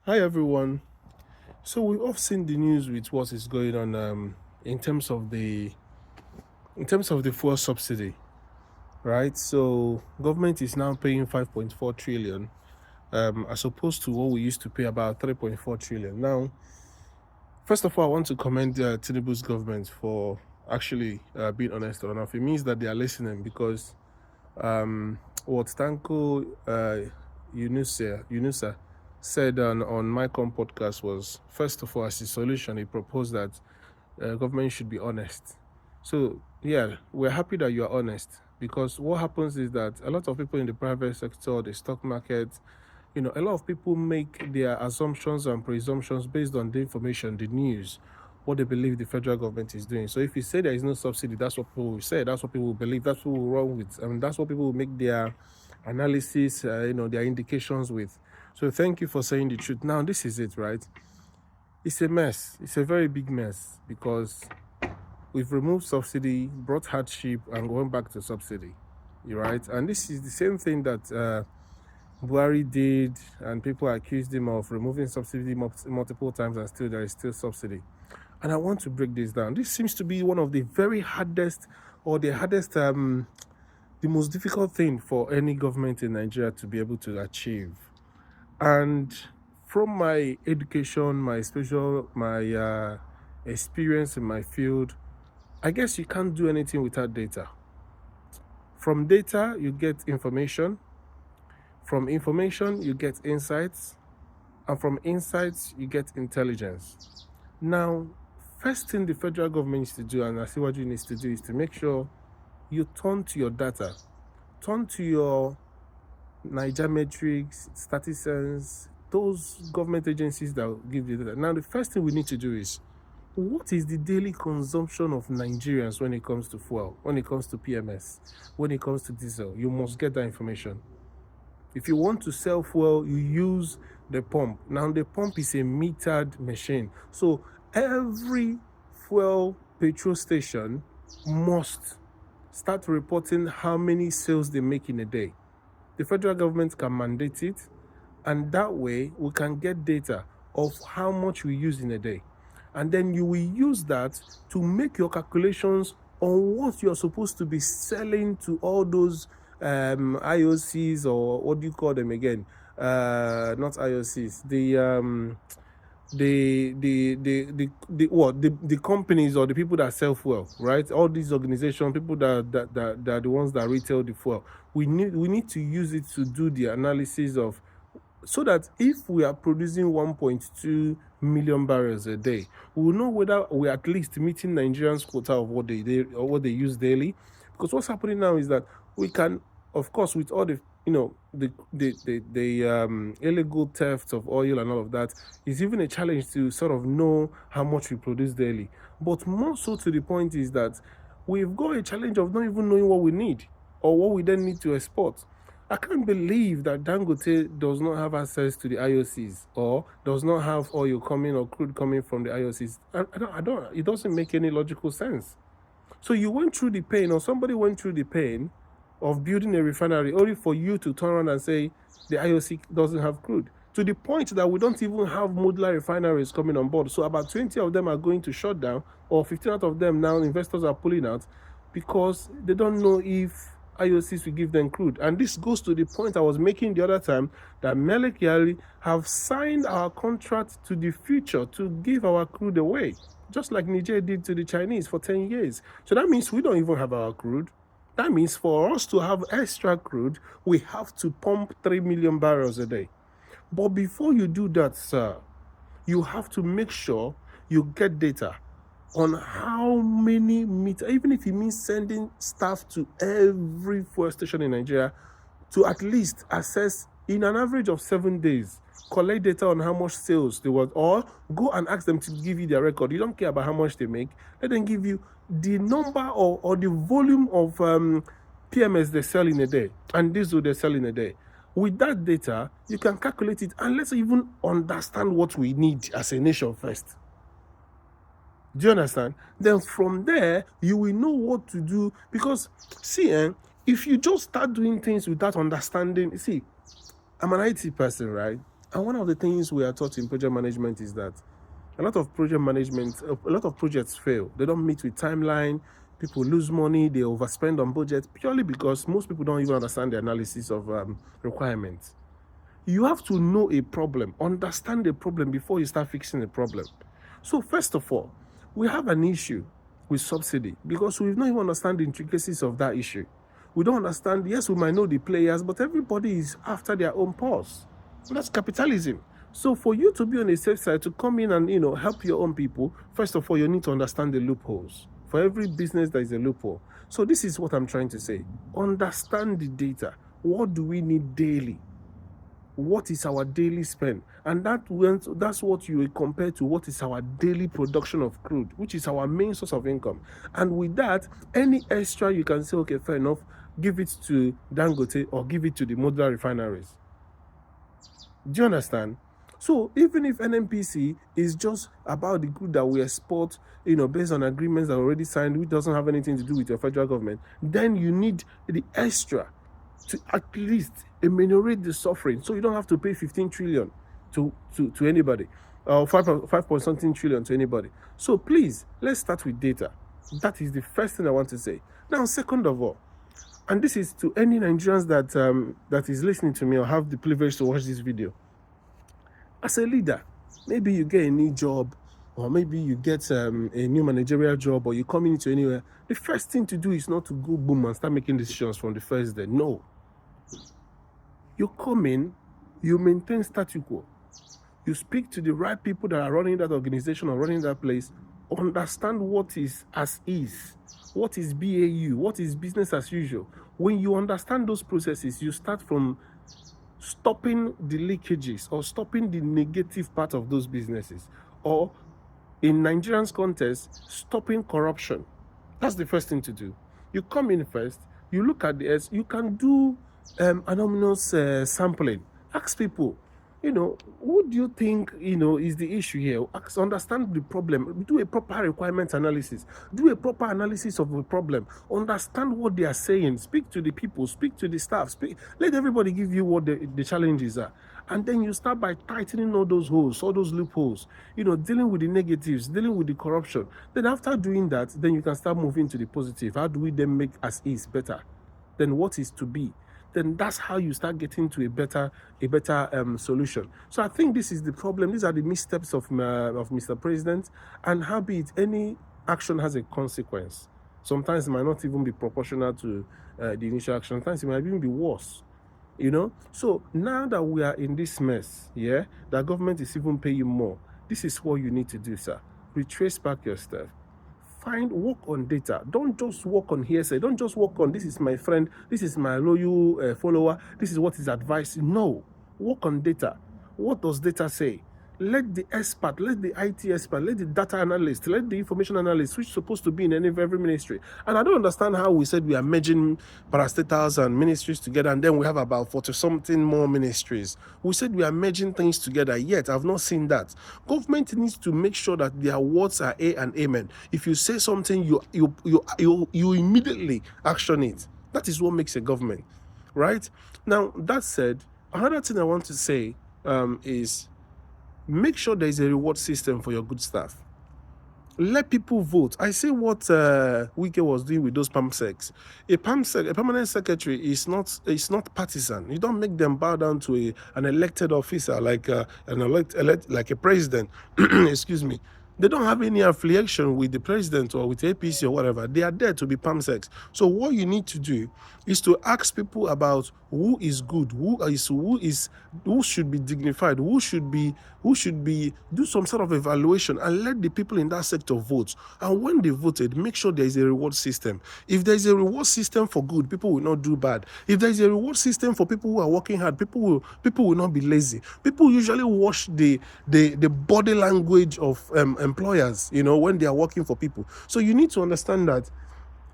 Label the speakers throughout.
Speaker 1: Hi everyone. So we've all seen the news with what is going on in terms of the fuel subsidy, right? So government is now paying 5.4 trillion as opposed to what we used to pay about 3.4 trillion. Now, first of all, I want to commend Tinubu's government for actually being honest enough. It means that they are listening because what Tanko Yunusa said on my podcast was, first of all, as a solution, he proposed that government should be honest. So, yeah, we're happy that you are honest because what happens is that a lot of people in the private sector, the stock market, a lot of people make their assumptions and presumptions based on the information, the news, what they believe the federal government is doing. So if you say there is no subsidy, that's what people will say. That's what people will believe. That's what will run with. I mean, that's what people will make their analysis, their indications with. So thank you for saying the truth. Now this is it, right? It's a mess. It's a very big mess because we've removed subsidy, brought hardship, and going back to subsidy, right? And this is the same thing that Buhari did, and people accused him of removing subsidy multiple times, and still there is still subsidy. And I want to break this down. This seems to be one of the very hardest, or the hardest, the most difficult thing for any government in Nigeria to be able to achieve. And from my education, my experience in my field, I guess you can't do anything without data. From data, you get information. From information, you get insights. And from insights, you get intelligence. Now, first thing the federal government needs to do, and I see what you need to do, is to make sure you turn to your data. Turn to your Nigermetrics, Statisense, those government agencies that will give you data. Now, the first thing we need to do is, what is the daily consumption of Nigerians when it comes to fuel, when it comes to PMS, when it comes to diesel? You must get that information. If you want to sell fuel, you use the pump. Now, the pump is a metered machine. So every fuel petrol station must start reporting how many sales they make in a day. The federal government can mandate it, and that way we can get data of how much we use in a day. And then you will use that to make your calculations on what you're supposed to be selling to all those IOCs, or what do you call them again? Not IOCs. The companies or the people that sell fuel, right? All these organizations, people that are the ones that retail the fuel. We need to use it to do the analysis of, so that if we are producing 1.2 million barrels a day, we will know whether we're at least meeting Nigerians' quota of what they use daily. Because what's happening now is that we can, of course, with all the illegal theft of oil and all of that, it's even a challenge to sort of know how much we produce daily. But more so to the point is that we've got a challenge of not even knowing what we need or what we then need to export. I can't believe that Dangote does not have access to the IOCs, or does not have oil coming or crude coming from the IOCs. I don't. It doesn't make any logical sense. So you went through the pain, or somebody went through the pain of building a refinery, only for you to turn around and say the IOC doesn't have crude. To the point that we don't even have modular refineries coming on board. So about 20 of them are going to shut down, or 15 out of them now investors are pulling out because they don't know if IOCs will give them crude. And this goes to the point I was making the other time, that Melek Yali have signed our contract to the future to give our crude away, just like Niger did to the Chinese for 10 years. So that means we don't even have our crude. That means for us to have extra crude, we have to pump 3 million barrels a day. But before you do that, sir, you have to make sure you get data on how many meters, even if it means sending staff to every fuel station in Nigeria to at least assess in an average of 7 days, collect data on how much sales they were, or go and ask them to give you their record. You don't care about how much they make. Let them give you the number or the volume of PMS they sell in a day and diesel they sell in a day. With that data, you can calculate it, and let's even understand what we need as a nation first. Do you understand? Then from there, you will know what to do. Because, see, if you just start doing things without understanding, see, I'm an IT person, right? And one of the things we are taught in project management is that a lot of projects fail. They don't meet with timeline. People lose money. They overspend on budget purely because most people don't even understand the analysis of requirements. You have to know a problem, understand the problem before you start fixing the problem. So first of all, we have an issue with subsidy because we've not even understand the intricacies of that issue. We don't understand. Yes, we might know the players, but everybody is after their own purse. That's capitalism. So for you to be on a safe side, to come in and help your own people, first of all, you need to understand the loopholes. For every business, there is a loophole. So this is what I'm trying to say. Understand the data. What do we need daily? What is our daily spend? And that's what you will compare to what is our daily production of crude, which is our main source of income. And with that, any extra you can say, okay, fair enough, give it to Dangote or give it to the modular refineries. Do you understand? So even if NNPC is just about the good that we export, based on agreements that are already signed, which doesn't have anything to do with your federal government, then you need the extra to at least ameliorate the suffering, so you don't have to pay 15 trillion to anybody, or 5 point something trillion to anybody. So please, let's start with data. That is the first thing I want to say. Now, second of all, and this is to any Nigerians that is listening to me or have the privilege to watch this video. As a leader, maybe you get a new job, or maybe you get a new managerial job, or you come into anywhere. The first thing to do is not to go boom and start making decisions from the first day. No. You come in, you maintain status quo. You speak to the right people that are running that organization or running that place. Understand what is as is, what is BAU, what is business as usual. When you understand those processes, you start from stopping the leakages or stopping the negative part of those businesses, or in Nigerians' context, stopping corruption. That's the first thing to do. You come in first, you look at you can do anonymous sampling. Ask people, who do you think, is the issue here? Understand the problem. Do a proper requirement analysis. Do a proper analysis of the problem. Understand what they are saying. Speak to the people. Speak to the staff. Let everybody give you what the challenges are. And then you start by tightening all those holes, all those loopholes, dealing with the negatives, dealing with the corruption. Then after doing that, then you can start moving to the positive. How do we then make as is better than what is to be? Then that's how you start getting to a better solution. So I think this is the problem. These are the missteps of Mr. President, and how be it, any action has a consequence. Sometimes it might not even be proportional to the initial action. Sometimes it might even be worse. So now that we are in this mess, that government is even paying you more, this is what you need to do, sir. Retrace back your stuff. Work on data. Don't just work on hearsay. Don't just work on, this is my friend, this is my loyal follower, this is what is advice. No, work on data. What does data say? Let the expert, let the IT expert, let the data analyst, let the information analyst, which is supposed to be in every ministry. And I don't understand how we said we are merging parastatals and ministries together, and then we have about 40-something more ministries. We said we are merging things together, yet I've not seen that. Government needs to make sure that their words are A and amen. If you say something, you immediately action it. That is what makes a government, right? Now, that said, another thing I want to say is, make sure there is a reward system for your good staff. Let people vote. I see what Wike was doing with those PAMSECs. A permanent secretary is not partisan. You don't make them bow down to an elected officer like like a president. Excuse me. They don't have any affiliation with the president or with APC or whatever. They are there to be PAMSECs. So what you need to do is to ask people about who is good, who should be dignified, who should do some sort of evaluation, and let the people in that sector vote. And when they voted, make sure there is a reward system. If there is a reward system for good, people will not do bad. If there is a reward system for people who are working hard, people will not be lazy. People usually watch the body language of employers, when they are working for people. So you need to understand that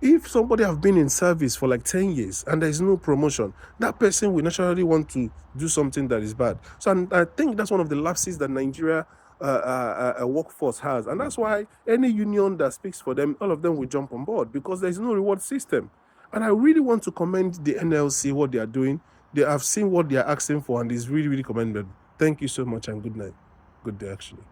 Speaker 1: if somebody have been in service for like 10 years and there is no promotion, that person will naturally want to do something that is bad. So I think that's one of the lapses that Nigeria workforce has. And that's why any union that speaks for them, all of them will jump on board, because there is no reward system. And I really want to commend the NLC, what they are doing. They have seen what they are asking for, and it's really, really commendable. Thank you so much and good night. Good day, actually.